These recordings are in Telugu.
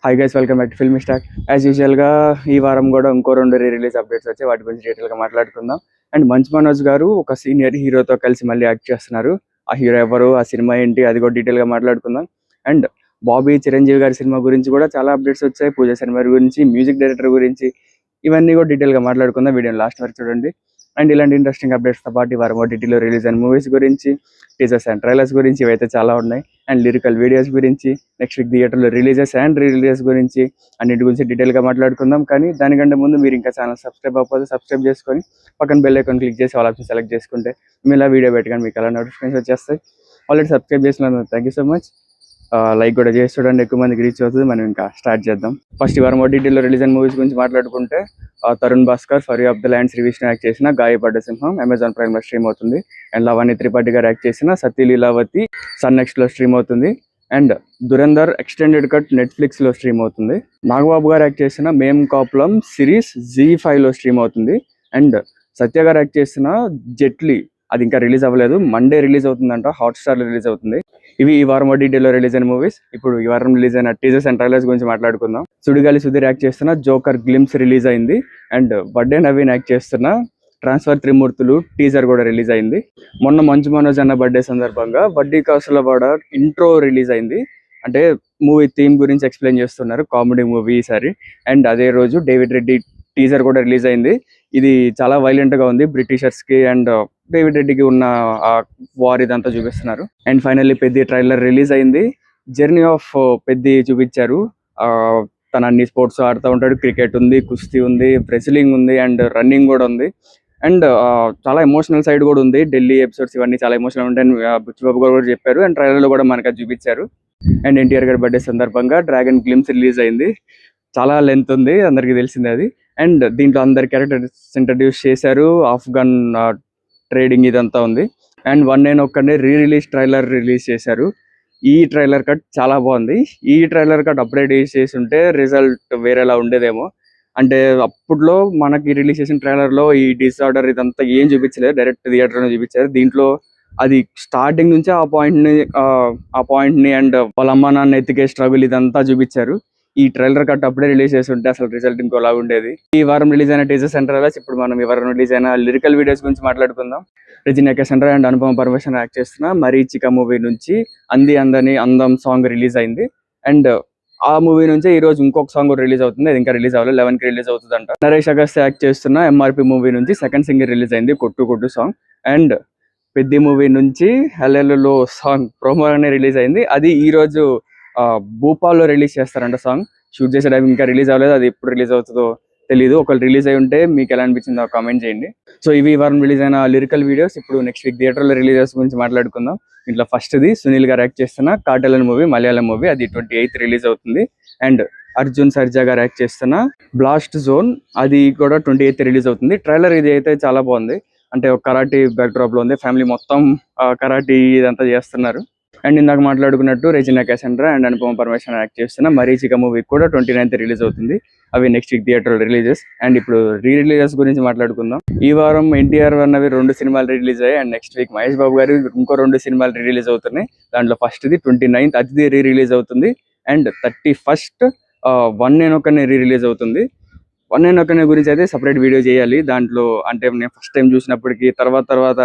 Hi guys, welcome back to film stock. As యూజువల్గా ఈ వారం కూడా ఇంకో 2 రీ-రిలీజ్ అప్డేట్స్ వచ్చాయి. వాటి గురించి డీటెయిల్గా మాట్లాడుకుందాం. అండ్ మంచు మనోజ్ గారు ఒక సీనియర్ హీరోతో కలిసి మళ్ళీ యాక్ట్ చేస్తున్నారు. ఆ హీరో ఎవరు, ఆ సినిమా ఏంటి, అది కూడా డీటెయిల్గా మాట్లాడుకుందాం. అండ్ బాబీ చిరంజీవి గారి సినిమా గురించి కూడా చాలా అప్డేట్స్ వచ్చాయి. పూజా శర్మ గురించి, మ్యూజిక్ డైరెక్టర్ గురించి, ఇవన్నీ కూడా డీటెయిల్గా మాట్లాడుకుందాం. వీడియోని లాస్ట్ వరకు చూడండి. అండ్ ఇలాంటి ఇంట్రెస్టింగ్ అప్డేట్స్తో పాటు ఈ వారం ఓటీటీలో రిలీజ్ అయిన మూవీస్ గురించి, టీజర్స్ అండ్ ట్రైలర్స్ గురించి ఇవైతే చాలా ఉన్నాయి. అండ్ లిరికల్ వీడియోస్ గురించి, నెక్స్ట్ వీక్ థియేటర్లో రిలీజెస్ అండ్ రిలీజెస్ గురించి అన్నిటి గురించి డీటెయిల్గా మాట్లాడుకుందాం. కానీ దానికంటే ముందు మీరు ఇంకా ఛానల్ సబ్స్క్రైబ్ అవ్వకపోతే సబ్స్క్రైబ్ చేసుకొని పక్కన బెల్ ఐకాన్ క్లిక్ చేసి ఆల్ ఆప్షన్ సెలెక్ట్ చేసుకుంటే మేము ఇలా వీడియో పెట్టగానే మీకు అలా నోటిఫికేషన్స్ వచ్చేస్తాయి. ఆల్రెడీ సబ్స్క్రైబ్ చేసినందుకు thank you so much. Like కూడా చేసి చూడండి, ఎక్కువ మందికి రీచ్ అవుతుంది. మనం ఇంకా స్టార్ట్ చేద్దాం. ఫస్ట్ ఈ వారం ఓటీటీలో రిలీజ్ అయిన మూవీస్ గురించి మాట్లాడుకుంటే Tarun Bhaskar for you of the land Sri Vishnu act చేసిన గాయపడ్డ సింహం అమెజాన్ ప్రైమ్ లో స్ట్రీమ్ అవుతుంది. అండ్ లవణి త్రిపాఠి గారు యాక్ట్ చేసిన సతీ లీలావతి సన్ నెక్స్ట్ లో స్ట్రీమ్ అవుతుంది. And Dhurandhar extended cut Netflix లో స్ట్రీమ్ అవుతుంది. నాగబాబు గారు యాక్ట్ చేసిన మేం కాపులం సిరీస్ ZEE5 లో స్ట్రీమ్ అవుతుంది. అండ్ సత్య గారు యాక్ట్ చేసిన జెట్లీ అది ఇంకా రిలీజ్ అవ్వలేదు, మండే రిలీజ్ అవుతుందంట, హాట్స్టార్ లో రిలీజ్ అవుతుంది. ఇవి ఈ వారం ఓటీటీలో రిలీజ్ అయిన మూవీస్. ఇప్పుడు ఈ వారం రిలీజ్ అయిన టీజర్స్ అండ్ ట్రైలర్స్ గురించి మాట్లాడుకుందాం. సుడిగాలి సుధీర్ యాక్ట్ చేస్తున్న జోకర్ గ్లిమ్స్ రిలీజ్ అయింది. అండ్ బర్డే నవీన్ యాక్ట్ చేస్తున్న ట్రాన్స్ఫర్ త్రిమూర్తులు టీజర్ కూడా రిలీజ్ అయింది. మొన్న మంచు మనోజ్ అన్న బర్త్డే సందర్భంగా వడ్డీ కాసుల వాడ ఇంట్రో రిలీజ్ అయింది. అంటే మూవీ థీమ్ గురించి ఎక్స్ప్లెయిన్ చేస్తున్నారు, కామెడీ మూవీ ఈసారి. అండ్ అదే రోజు డేవిడ్ రెడ్డి టీజర్ కూడా రిలీజ్ అయింది. ఇది చాలా వైలెంట్ గా ఉంది. బ్రిటిషర్స్ కి అండ్ డేవిడ్ రెడ్డికి ఉన్న ఆ వార్ ఇదంతా చూపిస్తున్నారు. అండ్ ఫైనల్లీ పెద్ద ట్రైలర్ రిలీజ్ అయింది. జర్నీ ఆఫ్ పెద్ద చూపించారు. తన అన్ని స్పోర్ట్స్ ఆడుతూ ఉంటాడు. క్రికెట్ ఉంది, కుస్తీ ఉంది, రెస్లింగ్ ఉంది, అండ్ రన్నింగ్ కూడా ఉంది. అండ్ చాలా ఎమోషనల్ సైడ్ కూడా ఉంది. ఢిల్లీ ఎపిసోడ్స్ ఇవన్నీ చాలా ఎమోషనల్ ఉంటాయని బుచ్చిబాబు గారు కూడా చెప్పారు. అండ్ ట్రైలర్ లో కూడా మనకు అది చూపించారు. అండ్ ఎన్టీఆర్ గారి బర్త్డే సందర్భంగా డ్రాగన్ గ్లిమ్స్ రిలీజ్ అయింది. చాలా లెంత్ ఉంది, అందరికి తెలిసిందే అది. అండ్ దీంట్లో అందరి క్యారెక్టర్స్ ఇంట్రడ్యూస్ చేశారు. ఆఫ్ఘన్ ట్రేడింగ్ ఇదంతా ఉంది. అండ్ నేను ఒక్కనే రీ-రిలీజ్ ట్రైలర్ రిలీజ్ చేశారు. ఈ ట్రైలర్ కట్ చాలా బాగుంది. ఈ ట్రైలర్ కట్ అప్డేట్ చేసి ఉంటే రిజల్ట్ వేరేలా ఉండేదేమో. అంటే అప్పట్లో మనకి రిలీజ్ చేసిన ట్రైలర్ లో ఈ డిసార్డర్ ఇదంతా ఏం చూపించలేదు, డైరెక్ట్ థియేటర్ చూపించారు. దీంట్లో అది స్టార్టింగ్ నుంచి ఆ పాయింట్ ని అండ్ వాళ్ళ అమ్మ నాన్న ఎత్తికే స్ట్రగుల్ ఇదంతా చూపించారు. ఈ ట్రైలర్ కట్ అప్పుడే రిలీజ్ చేసి ఉంటే అసలు రిజల్ట్ ఇంకోలా ఉండేది. ఈ వారం రిలీజ్ అయిన టీజర్స్ అండ్ ట్రైలర్స్. ఇప్పుడు మనం ఈ వారం రిలీజ్ అయిన లిరికల్ వీడియోస్ గురించి మాట్లాడుకుందాం. రెజినా కేసండ్రా అండ్ అనుపమ పరమేశ్వరన్ యాక్ట్ చేస్తున్న మరీచిక మూవీ నుంచి అంది అందని అందం సాంగ్ రిలీజ్ అయింది. అండ్ ఆ మూవీ నుంచి ఈ రోజు ఇంకొక సాంగ్ కూడా రిలీజ్ అవుతుంది. అది ఇంకా రిలీజ్ అవ్వలేదు, 11 కి రిలీజ్ అవుతుందంట. నరేష్ అగస్త్య యాక్ట్ చేస్తున్న MRP మూవీ నుంచి సెకండ్ సింగిల్ రిలీజ్ అయింది, కొట్టు కొట్టు సాంగ్. అండ్ పెద్ద మూవీ నుంచి హెలెలులో సాంగ్ ప్రోమో అనే రిలీజ్ అయింది. అది ఈ రోజు భూపాల్లో రిలీజ్ చేస్తారంట. సాంగ్ షూట్ చేసే టైం ఇంకా రిలీజ్ అవ్వలేదు, అది ఎప్పుడు రిలీజ్ అవుతుందో తెలియదు. ఒకవేళ రిలీజ్ అయి ఉంటే మీకు ఎలా అనిపించిందో కామెంట్ చేయండి. సో ఇవి ఈ వారం రిలీజ్ అయిన లిరికల్ వీడియోస్. ఇప్పుడు నెక్స్ట్ వీక్ థియేటర్లో రిలీజెస్ గురించి మాట్లాడుకుందాం. ఇంట్లో ఫస్ట్ది సునీల్ గారు యాక్ట్ చేస్తున్న కార్టెల్ మూవీ, మలయాళం మూవీ, అది 28th రిలీజ్ అవుతుంది. అండ్ అర్జున్ సర్జా గారు యాక్ట్ చేస్తున్న బ్లాస్ట్ జోన్, అది కూడా 28th రిలీజ్ అవుతుంది. ట్రైలర్ ఇది అయితే చాలా బాగుంది. అంటే ఒక కరాటీ బ్యాక్డ్రాప్ లో ఉంది, ఫ్యామిలీ మొత్తం కరాటీ ఇదంతా చేస్తున్నారు. అండ్ ఇందాక మాట్లాడుకున్నట్టు రెజినా కేసండ్రా అండ్ అనుపమ పరమేశ్వరన్ యాక్ట్ చేస్తున్న మరీచిక మూవీ కూడా 29th రిలీజ్ అవుతుంది. అవి next week theatre releases. And ఇప్పుడు రీ-రిలీజెస్ గురించి మాట్లాడుకుందాం. ఈ వారం ఎన్టీఆర్ అన్నవి 2 సినిమాలు రిలీజ్ అయ్యాయి. And next week Mahesh Babu గారు ఇంకో 2 సినిమాలు రిలీజ్ అవుతున్నాయి. దాంట్లో ఫస్ట్ది 29th అతిథి రిలీజ్ అవుతుంది. అండ్ 31st నేను ఒకనే రిలీజ్ అవుతుంది. నేను ఒకనే గురించి అయితే సపరేట్ వీడియో చేయాలి. దాంట్లో అంటే నేను ఫస్ట్ టైం చూసినప్పటికీ తర్వాత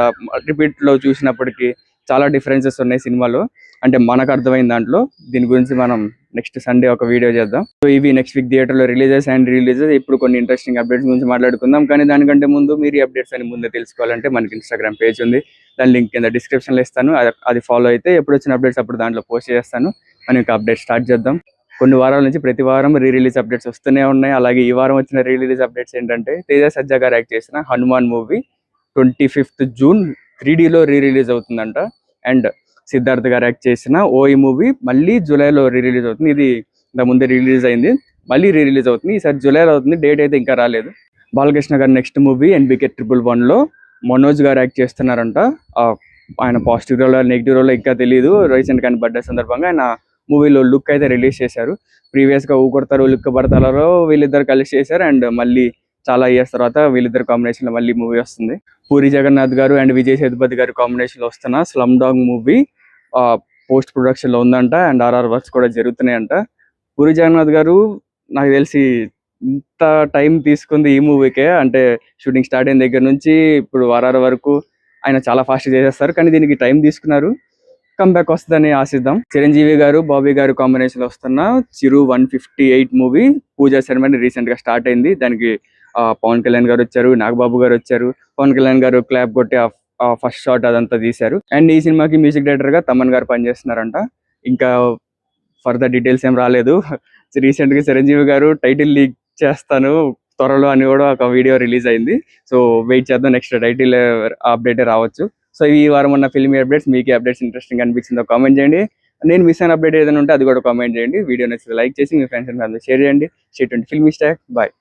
రిపీట్ లో చూసినప్పటికీ చాలా డిఫరెన్సెస్ ఉన్నాయి సినిమాలో. అంటే మనకు అర్థమైన దాంట్లో దీని గురించి మనం నెక్స్ట్ సండే ఒక వీడియో చేద్దాం. సో ఇవి నెక్స్ట్ వీక్ థియేటర్లో రిలీజెస్ అండ్ రిలీజెస్. ఇప్పుడు కొన్ని ఇంట్రెస్టింగ్ అప్డేట్స్ గురించి మాట్లాడుకుందాం. కానీ దానికంటే ముందు మీరు ఈ అప్డేట్స్ అని ముందే తెలుసుకోవాలంటే మనకి Instagram పేజ్ ఉంది, దాని లింక్ కింద డిస్క్రిప్షన్ లో ఇస్తాను. అది ఫాలో అయితే ఎప్పుడు వచ్చిన అప్డేట్స్ అప్పుడు దాంట్లో పోస్ట్ చేస్తాను. మనం ఇంకా అప్డేట్ స్టార్ట్ చేద్దాం. కొన్ని వారాల నుంచి ప్రతి వారం రీ-రిలీజ్ అప్డేట్స్ వస్తూనే ఉన్నాయి. అలాగే ఈ వారం వచ్చిన రీ-రిలీజ్ అప్డేట్స్ ఏంటంటే తేజ సజ్జా గారు యాక్ట్ చేసిన హనుమాన్ మూవీ 25th జూన్ 3Dలో రీ-రిలీజ్ అవుతుందంట. అండ్ సిద్ధార్థ్ గారు యాక్ట్ చేసిన ఓయి మూవీ మళ్ళీ జూలైలో రీ-రిలీజ్ అవుతుంది. ఇది ఇంత ముందే రిలీజ్ అయింది, మళ్ళీ రీ-రిలీజ్ అవుతుంది. ఈసారి జూలైలో అవుతుంది, డేట్ అయితే ఇంకా రాలేదు. బాలకృష్ణ గారు నెక్స్ట్ మూవీ NBK 111లో మనోజ్ గారు యాక్ట్ చేస్తున్నారంట. ఆయన పాజిటివ్ రోల్ నెగిటివ్ రోల్ ఇంకా తెలియదు. రీసెంట్ గా బర్త్డే సందర్భంగా ఆయన మూవీలో లుక్ అయితే రిలీజ్ చేశారు. ప్రీవియస్ గా ఊకొడతారు లుక్ పడతారో వీళ్ళిద్దరు కలిసి చేశారు. అండ్ మళ్ళీ చాలా ఇయర్స్ తర్వాత వీళ్ళిద్దరు కాంబినేషన్ లో మళ్ళీ మూవీ వస్తుంది. పూరి జగన్నాథ్ గారు అండ్ విజయ్ సేతుపతి గారి కాంబినేషన్ లో వస్తున్న slum dog movie post production లో ఉందంట. అండ్ RR వర్క్స్ కూడా జరుగుతున్నాయంట. పూరి జగన్నాథ్ గారు నాకు తెలిసి ఇంత టైం తీసుకుంది ఈ మూవీకే, అంటే షూటింగ్ స్టార్ట్ అయిన దగ్గర నుంచి ఇప్పుడు వారాల వరకు ఆయన చాలా ఫాస్ట్ చేసేస్తారు, కానీ దీనికి టైం తీసుకున్నారు. కంబ్యాక్ వస్తుందని ఆశిద్దాం. చిరంజీవి గారు బాబీ గారు కాంబినేషన్ లో వస్తున్న చిరు 158 మూవీ పూజా సెరమనీ రీసెంట్ గా స్టార్ట్ అయింది. దానికి పవన్ కళ్యాణ్ గారు వచ్చారు, నాగబాబు గారు వచ్చారు. పవన్ కళ్యాణ్ గారు క్లాప్ కొట్టి ఆ ఫస్ట్ షాట్ అదంతా తీశారు. అండ్ ఈ సినిమాకి మ్యూజిక్ డైరెక్టర్ గా తమన్ గారు పనిచేస్తున్నారంట. ఇంకా ఫర్దర్ డీటెయిల్స్ ఏం రాలేదు. రీసెంట్ గా చిరంజీవి గారు టైటిల్ లీక్ చేస్తాను త్వరలో అని కూడా ఒక వీడియో రిలీజ్ అయింది. సో వెయిట్ చేద్దాం, నెక్స్ట్ టైటిల్ అప్డేట్ రావచ్చు. సో ఈ వారం ఉన్న ఫిల్మీ అప్డేట్స్, మీకు అప్డేట్స్ ఇంట్రెస్టింగ్ అనిపించిందో కామెంట్ చేయండి. నేను మిస్ అయిన అప్డేట్ ఏదైనా ఉంటే అది కూడా కామెంట్ చేయండి. వీడియో నచ్చితే లైక్ చేసి మీ ఫ్రెండ్స్ అండ్ ఫ్యామిలీ షేర్ చేయండి. Stay tuned Filmy Stock. Bye.